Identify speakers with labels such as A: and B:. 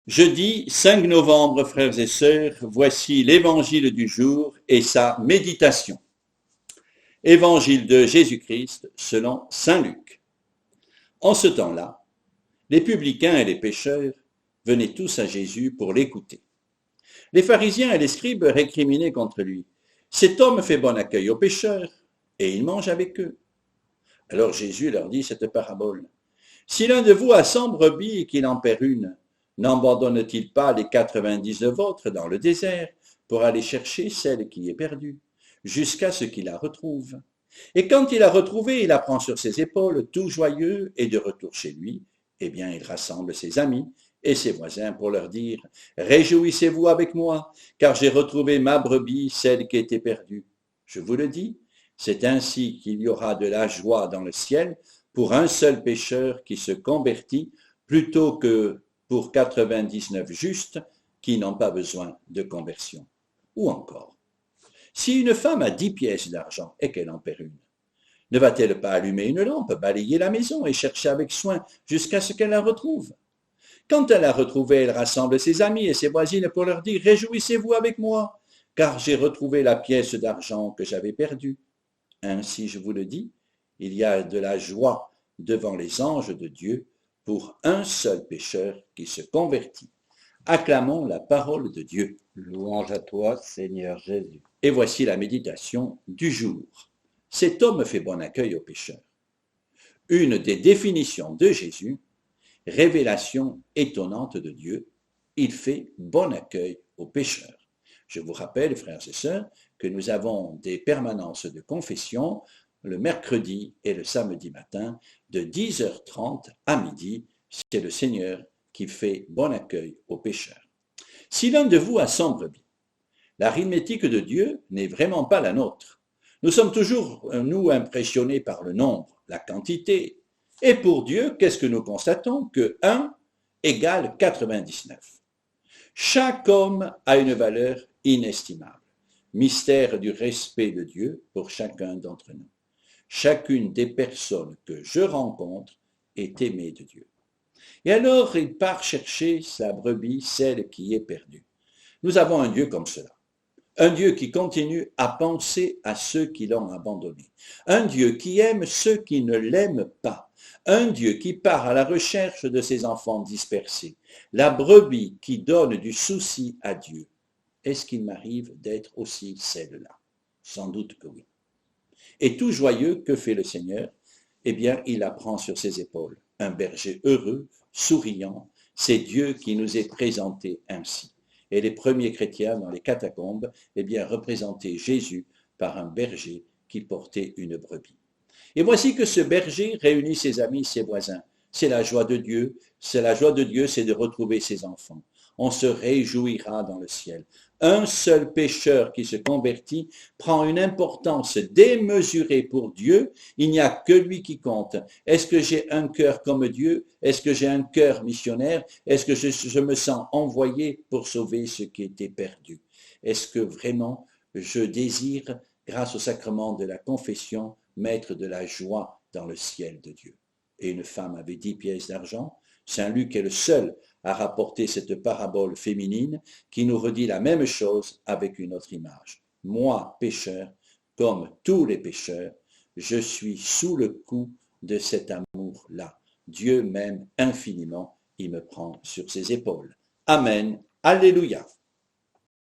A: Jeudi 5 novembre, frères et sœurs, voici l'évangile du jour et sa méditation. Évangile de Jésus-Christ selon saint Luc. En ce temps-là, les publicains et les pécheurs venaient tous à Jésus pour l'écouter. Les pharisiens et les scribes récriminaient contre lui. Cet homme fait bon accueil aux pécheurs et il mange avec eux. Alors Jésus leur dit cette parabole. Si l'un de vous a 100 brebis et qu'il en perd une, n'abandonne-t-il pas les 99 autres dans le désert pour aller chercher celle qui est perdue, jusqu'à ce qu'il la retrouve? Et quand il l'a retrouvée, il la prend sur ses épaules, tout joyeux, et de retour chez lui, eh bien, il rassemble ses amis et ses voisins pour leur dire « Réjouissez-vous avec moi, car j'ai retrouvé ma brebis, celle qui était perdue. » Je vous le dis, c'est ainsi qu'il y aura de la joie dans le ciel pour un seul pécheur qui se convertit, plutôt que pour 99 justes qui n'ont pas besoin de conversion. Ou encore, si une femme a 10 pièces d'argent et qu'elle en perd une, ne va-t-elle pas allumer une lampe, balayer la maison et chercher avec soin jusqu'à ce qu'elle la retrouve? Quand elle l'a retrouvée, elle rassemble ses amis et ses voisines pour leur dire « Réjouissez-vous avec moi, car j'ai retrouvé la pièce d'argent que j'avais perdue. » Ainsi, je vous le dis, il y a de la joie devant les anges de Dieu pour un seul pécheur qui se convertit. Acclamons la parole de Dieu.
B: Louange à toi, Seigneur Jésus.
A: Et voici la méditation du jour. Cet homme fait bon accueil aux pécheurs. Une des définitions de Jésus, révélation étonnante de Dieu, il fait bon accueil aux pécheurs. Je vous rappelle, frères et sœurs, que nous avons des permanences de confession le mercredi et le samedi matin de 10h30 à midi. C'est le Seigneur qui fait bon accueil aux pécheurs. Si l'un de vous a 100 brebis, l'arithmétique de Dieu n'est vraiment pas la nôtre. Nous sommes toujours, nous, impressionnés par le nombre, la quantité. Et pour Dieu, qu'est-ce que nous constatons? Que 1 égale 99. Chaque homme a une valeur inestimable. Mystère du respect de Dieu pour chacun d'entre nous. Chacune des personnes que je rencontre est aimée de Dieu. Et alors il part chercher sa brebis, celle qui est perdue. Nous avons un Dieu comme cela. Un Dieu qui continue à penser à ceux qui l'ont abandonné. Un Dieu qui aime ceux qui ne l'aiment pas. Un Dieu qui part à la recherche de ses enfants dispersés. La brebis qui donne du souci à Dieu. Est-ce qu'il m'arrive d'être aussi celle-là? Sans doute que oui. Et tout joyeux, que fait le Seigneur? Eh bien, il la prend sur ses épaules. Un berger heureux, souriant, c'est Dieu qui nous est présenté ainsi. Et les premiers chrétiens dans les catacombes, eh bien, représentaient Jésus par un berger qui portait une brebis. Et voici que ce berger réunit ses amis, ses voisins. C'est la joie de Dieu, c'est de retrouver ses enfants. On se réjouira dans le ciel. Un seul pécheur qui se convertit prend une importance démesurée pour Dieu. Il n'y a que lui qui compte. Est-ce que j'ai un cœur comme Dieu? Est-ce que j'ai un cœur missionnaire? Est-ce que je me sens envoyé pour sauver ce qui était perdu? Est-ce que vraiment je désire, grâce au sacrement de la confession, mettre de la joie dans le ciel de Dieu? Et une femme avait 10 pièces d'argent. Saint Luc est le seul à rapporter cette parabole féminine qui nous redit la même chose avec une autre image. Moi, pécheur, comme tous les pécheurs, je suis sous le coup de cet amour-là. Dieu m'aime infiniment, il me prend sur ses épaules. Amen. Alléluia.